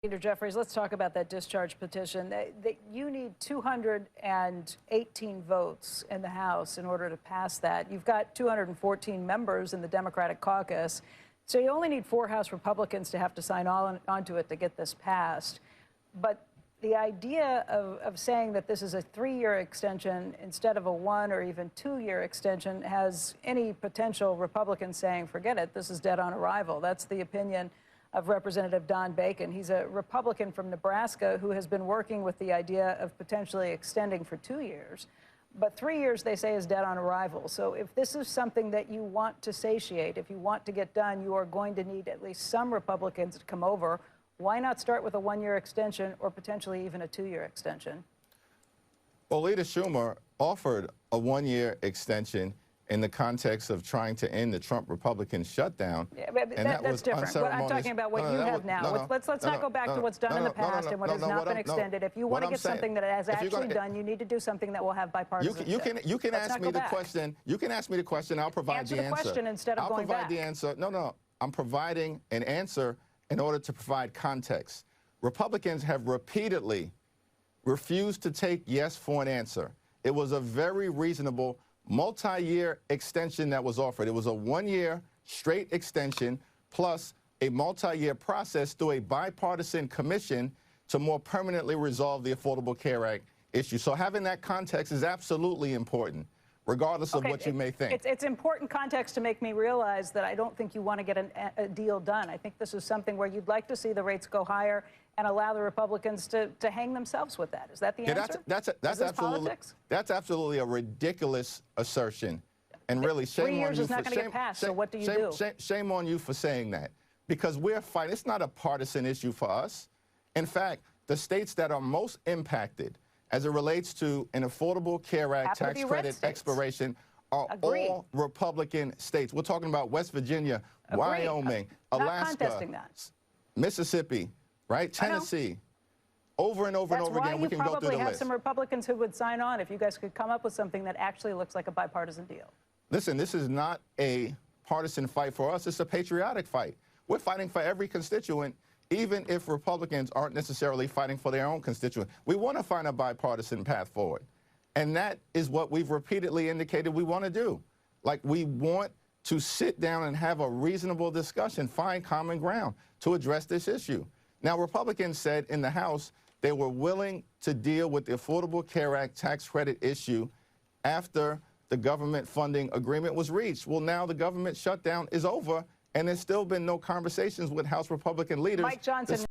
Hakeem Jeffries, let's talk about that discharge petition. You need 218 votes in the House in order to pass that. You've got 214 members in the Democratic caucus, so you only need 4 House Republicans to have to sign onto it to get this passed. But the idea of saying that this is a 3-year extension instead of a 1 or even 2-year extension has any potential Republicans saying, forget it, this is dead on arrival. That's the opinion of Representative Don Bacon. He's a Republican from Nebraska who has been working with the idea of potentially extending for 2 years. But 3 years, they say, is dead on arrival. So if this is something that you want to satiate, if you want to get done, you are going to need at least some Republicans to come over. Why not start with a 1-year extension or potentially even a 2-year extension? Well, Leader Schumer offered a 1-year extension in the context of trying to end the Trump Republican shutdown. Yeah, but that's different. I'm talking about what you have now. Let's not go back to what's done in the past and what has not been extended. If you want to get something that has actually done, you need to do something that will have bipartisanship. You can ask me the question. You can ask me the question. I'll provide the answer. Answer the question instead of going back. I'll provide the answer. No. I'm providing an answer in order to provide context. Republicans have repeatedly refused to take yes for an answer. It was a very reasonable multi-year extension that was offered. It was a 1-year straight extension plus a multi-year process through a bipartisan commission to more permanently resolve the Affordable Care Act issue. So having that context is absolutely important, regardless of what you may think. It's important context to make me realize that I don't think you want to get a deal done. I think this is something where you'd like to see the rates go higher and allow the Republicans to hang themselves with that. Is that the answer? That's absolutely a ridiculous assertion. And really, shame on you. 3 years is not going to get passed, so what do you do? Shame on you for saying that. Because we're fighting. It's not a partisan issue for us. In fact, the states that are most impacted as it relates to an Affordable Care Act tax credit expiration are all Republican states. We're talking about West Virginia, Wyoming, Alaska, Mississippi, right? Tennessee. Over and over and over again, we can go through the list. That's why you probably have some Republicans who would sign on if you guys could come up with something that actually looks like a bipartisan deal. Listen, this is not a partisan fight for us. It's a patriotic fight. We're fighting for every constituent, even if Republicans aren't necessarily fighting for their own constituent. We want to find a bipartisan path forward. And that is what we've repeatedly indicated we want to do. Like, we want to sit down and have a reasonable discussion, find common ground to address this issue. Now, Republicans said in the House they were willing to deal with the Affordable Care Act tax credit issue after the government funding agreement was reached. Well, now the government shutdown is over, and there's still been no conversations with House Republican leaders. Mike Johnson.